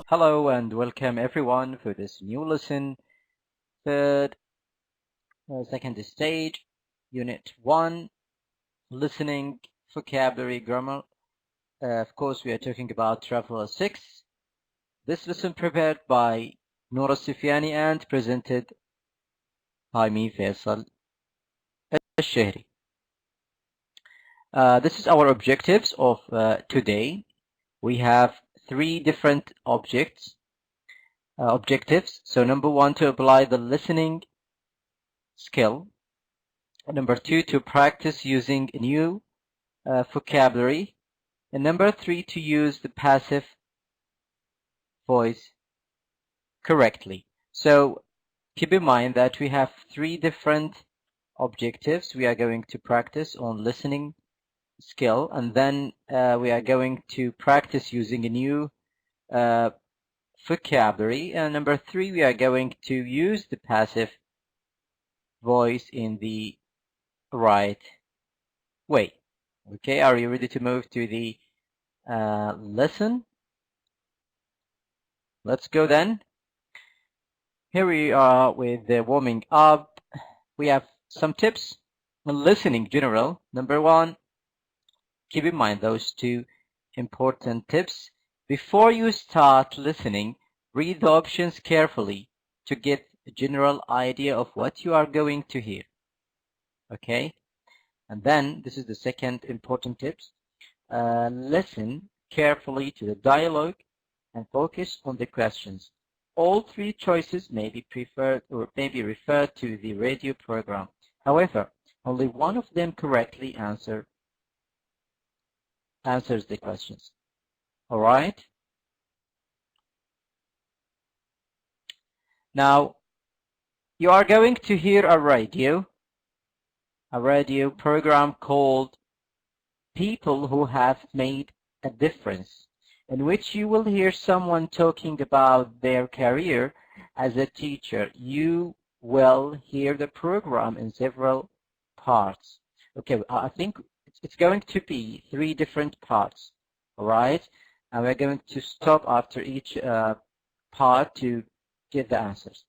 Hello and welcome everyone for this new lesson, second stage, Unit 1, Listening, Vocabulary, Grammar. Of course, we are talking about Traveler 6. This lesson prepared by Noura Sufyani and presented by me, Phrasal Verbs. This is our objectives of today. We have 3 different objectives. So number 1, to apply the listening skill. Number 2, to practice using a new vocabulary. And number 3, to use the passive voice correctly. So keep in mind that we have 3 different objectives. We are going to practice on listening skill, and then we are going to practice using a new vocabulary. And number 3, we are going to use the passive voice in the right way. Okay, are you ready to move to the lesson? Let's go then. Here we are with the warming up. We have some tips on listening general. Number 1, keep in mind those 2 important tips. Before you start listening, read the options carefully to get a general idea of what you are going to hear. Okay? And then, this is the second important tips. Listen carefully to the dialogue and focus on the questions. All 3 choices may be preferred or may be referred to the radio program. However, only one of them correctly answers the questions. All right? Now, you are going to hear a radio program called People Who Have Made a Difference, in which you will hear someone talking about their career as a teacher. You will hear the program in several parts. Okay, I think it's going to be 3 different parts, all right? And we're going to stop after each part to get the answers.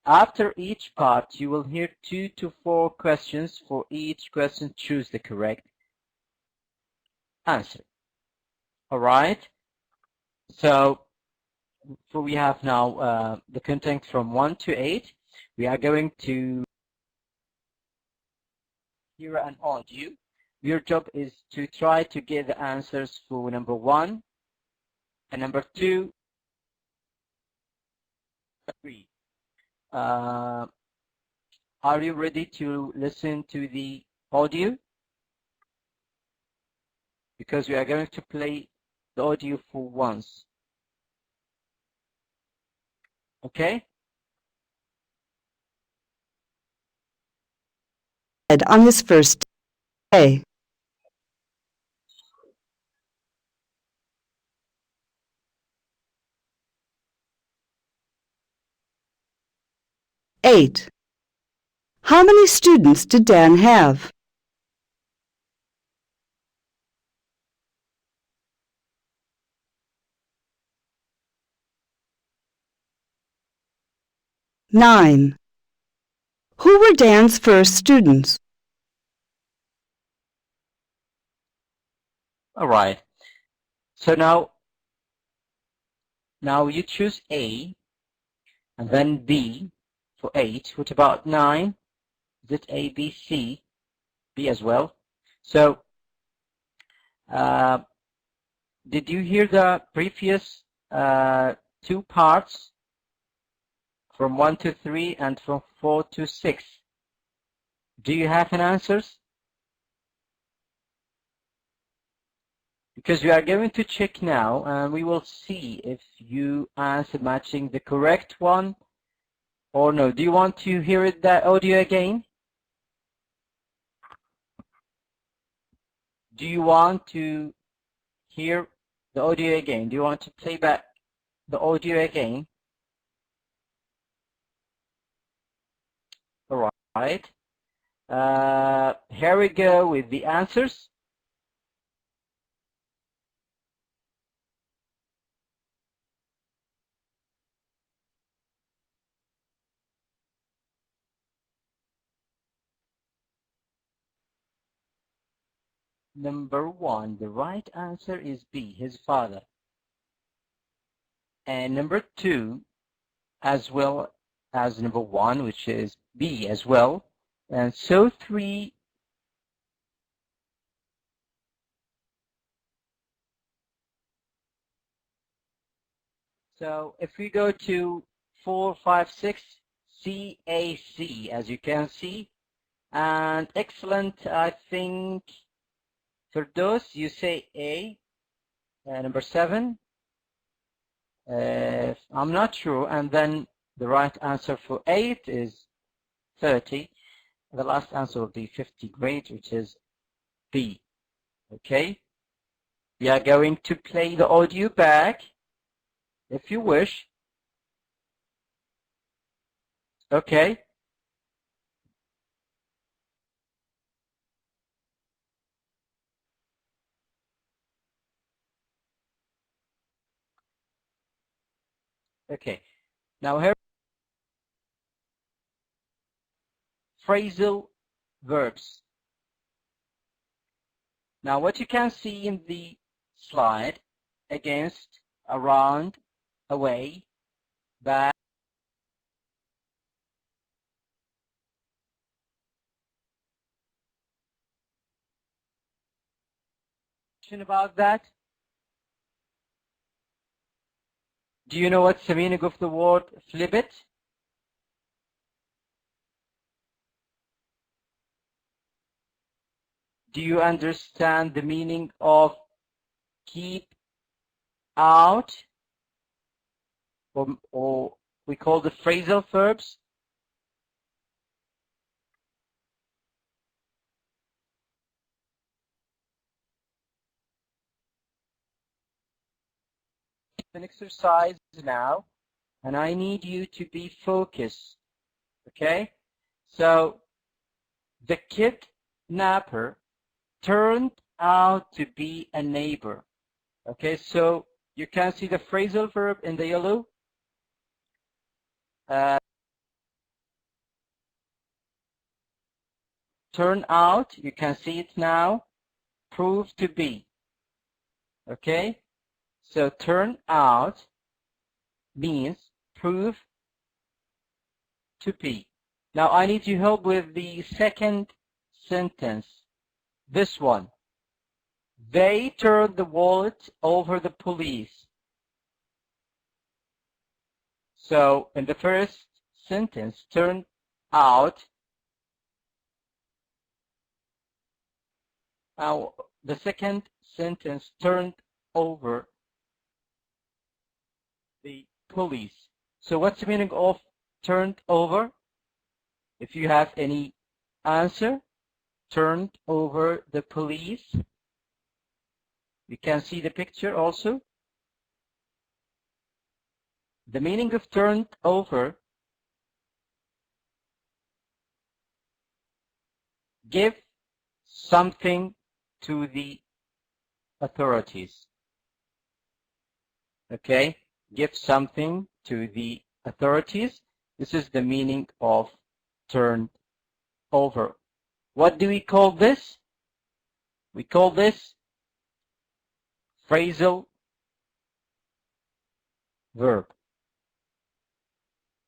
After each part, you will hear 2 to 4 questions. For each question, choose the correct answer. All right? So we have now the content from 1 to 8. We are going to hear an audio. Your job is to try to get the answers for number 1 and number 2, 3. Are you ready to listen to the audio? Because we are going to play the audio for once. Okay? On his first day. Eight. How many students did Dan have? 9. Who were Dan's first students? All right. So now you choose A and then B for 8. What about 9? Is it A, B, C? B as well. So did you hear the previous 2 parts from 1 to 3 and from 4 to 6? Do you have an answers? Because we are going to check now and we will see if you answer matching the correct one or no. Do you want to hear that audio again? Do you want to hear the audio again? Do you want to play back the audio again? All right. Here we go with the answers. number 1. The right answer is B, his father. And number 2, as well as number 1, which is B as well. And so 3, so if we go to 4, 5, 6, CAC, as you can see. And excellent, I think, Firdos, you say A. Number 7, I'm not sure. And then the right answer for 8 is 30. The last answer will be 50 grade, which is B. Okay? We are going to play the audio back, if you wish. Okay? Okay. Now here, phrasal verbs. Now what you can see in the slide: against, around, away, back. About that? Do you know what's the meaning of the word flip it? Do you understand the meaning of keep out, or we call the phrasal verbs? An exercise now, and I need you to be focused. Okay? So the kidnapper turned out to be a neighbor. Okay, so you can see the phrasal verb in the yellow. Turn out, you can see it now. Prove to be. Okay, so turn out means prove to be. Now I need your help with the second sentence. This one. They turned the wallet over the police. So in the first sentence, turn out. Now the second sentence, turned over the police. So what's the meaning of turned over? If you have any answer, turned over the police. You can see the picture also. The meaning of turned over: give something to the authorities. Okay, give something to the authorities. This is the meaning of turned over. What do we call this? We call this phrasal verb.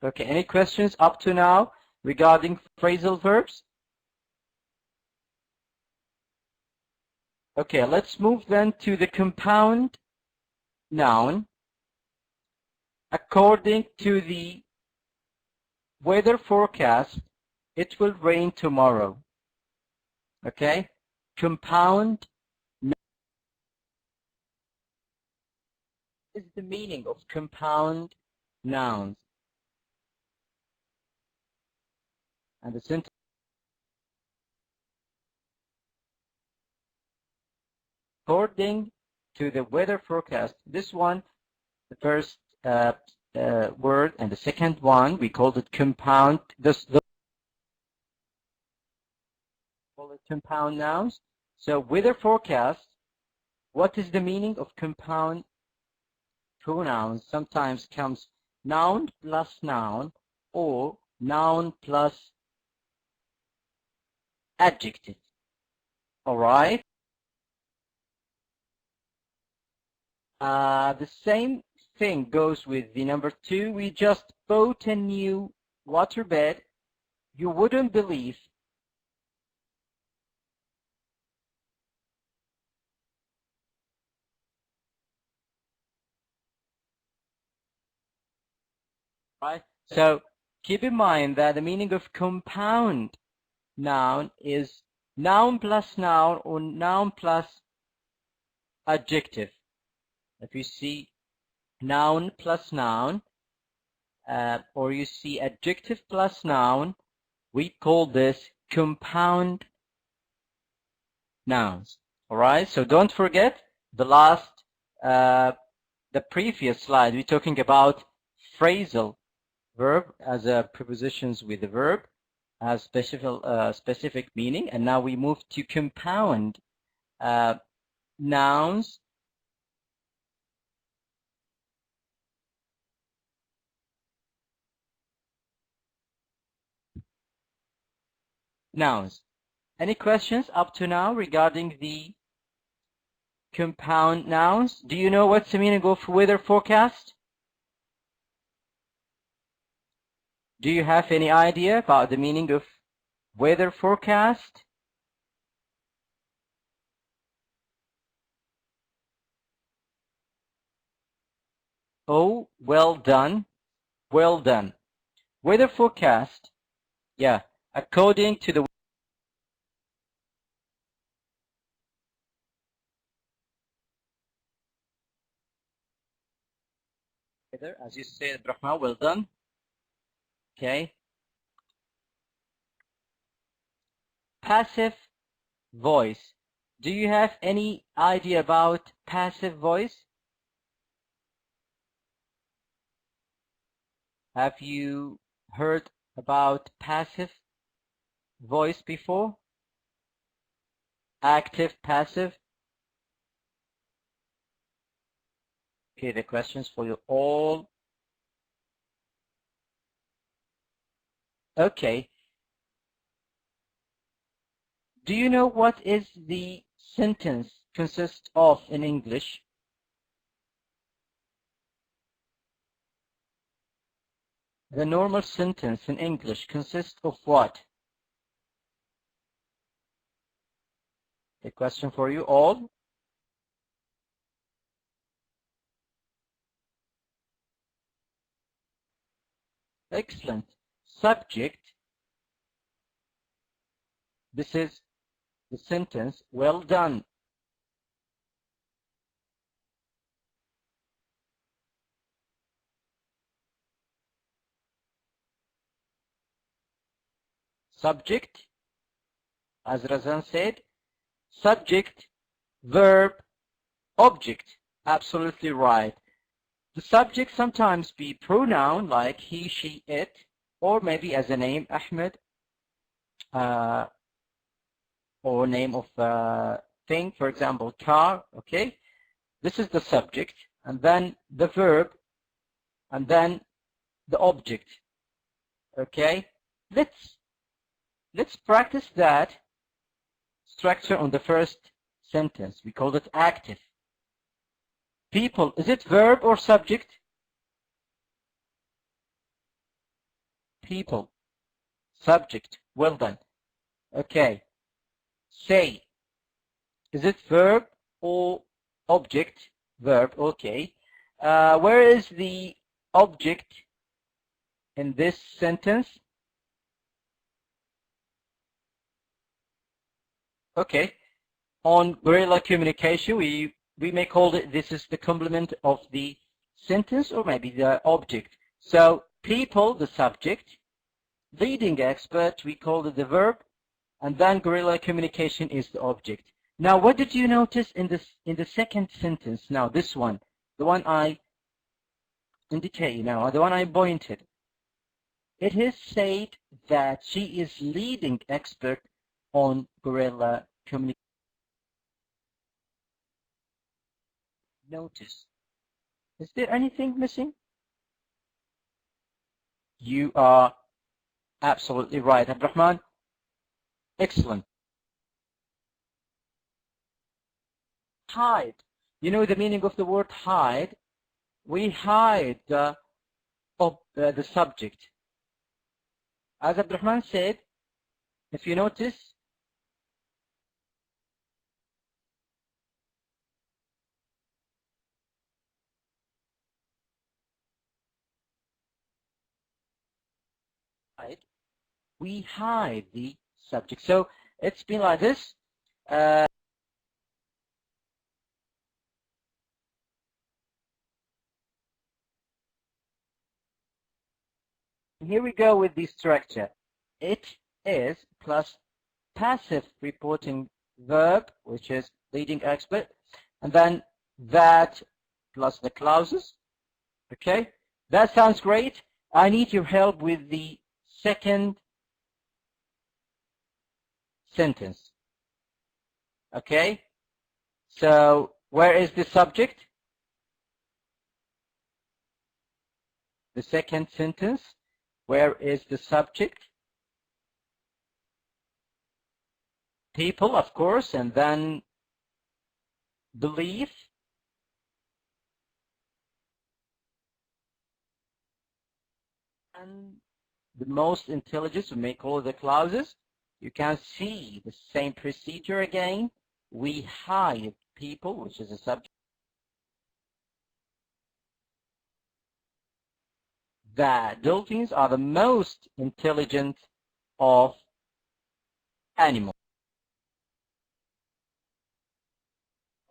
Okay, any questions up to now regarding phrasal verbs? Okay, let's move then to the compound noun. According to the weather forecast, it will rain tomorrow. Okay, compound noun is the meaning of compound nouns. And the sentence: according to the weather forecast. This one, the first word, and the second one, we called it compound. Call it compound nouns. So weather forecast. What is the meaning of compound pronouns? Sometimes comes noun plus noun, or noun plus adjective. All right. The same thing goes with the number 2. We just bought a new waterbed. You wouldn't believe. Right? So keep in mind that the meaning of compound noun is noun plus noun or noun plus adjective. If you see noun plus noun, or you see adjective plus noun, we call this compound nouns. All right, so don't forget the previous slide, we're talking about phrasal verb as prepositions with the verb has specific meaning, and now we move to compound nouns. Nouns. Any questions up to now regarding the compound nouns? Do you know what's the meaning of weather forecast? Do you have any idea about the meaning of weather forecast? Oh, well done. Well done. Weather forecast, yeah, according to the weather, as you said, Brahma, well done. Okay. Passive voice. Do you have any idea about passive voice? Have you heard about passive voice before? Active, passive? Okay, the questions for you all. Okay. Do you know what is the sentence consist of in English? The normal sentence in English consists of what? A question for you all. Excellent. Subject. This is the sentence. Well done. Subject, as Razan said, subject, verb, object. Absolutely right. The subject sometimes be pronoun like he, she, it, or maybe as a name, Ahmed, or name of thing, for example, car, okay? This is the subject, and then the verb, and then the object, okay? Let's practice that structure on the first sentence. We call it active. People, is it verb or subject? People, subject, well done. Okay. Say, is it verb or object? Verb, okay. Where is the object in this sentence? Okay. On guerrilla communication, we may call it, this is the complement of the sentence or maybe the object. So people, the subject, leading expert, we call it the verb, and then guerrilla communication is the object. Now, what did you notice in the second sentence? Now, this one, the one I indicate now, the one I pointed. It is said that she is leading expert on guerrilla communication. Notice. Is there anything missing? You are absolutely right, Abdurrahman. Excellent. Hide. You know the meaning of the word hide? We hide the subject. As Abdurrahman said, if you notice, we hide the subject. So it's been like this. Here we go with the structure. It is plus passive reporting verb, which is leading expert, and then that plus the clauses. Okay, that sounds great. I need your help with the second sentence. Okay, so where is the subject? The second sentence, where is the subject? People, of course, and then belief. And the most intelligent to make all the clauses. You can see the same procedure again. We hide people, which is a subject. The dolphins are the most intelligent of animals.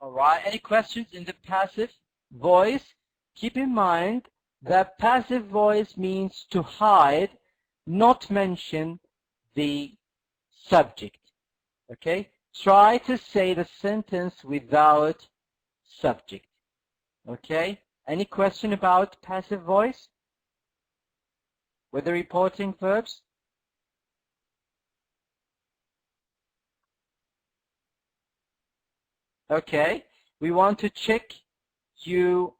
All right, any questions in the passive voice? Keep in mind that passive voice means to hide, not mention the subject. Okay? Try to say the sentence without subject. Okay? Any question about passive voice with the reporting verbs? Okay, we want to check you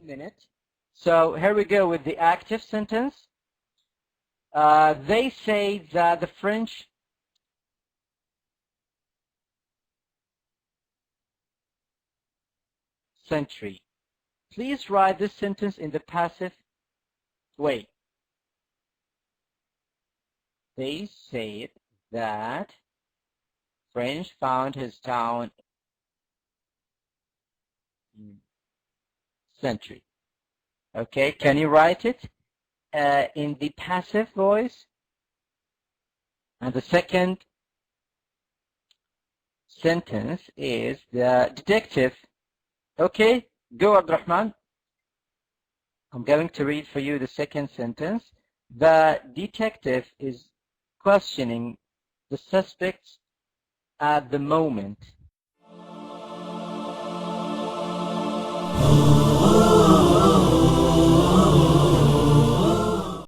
minute. So here we go with the active sentence. They say that the French century. Please write this sentence in the passive way. They said that French found his town century. Okay, can you write it in the passive voice? And the second sentence is the detective. Okay, go Abdurrahman. I'm going to read for you the second sentence. The detective is questioning the suspects at the moment.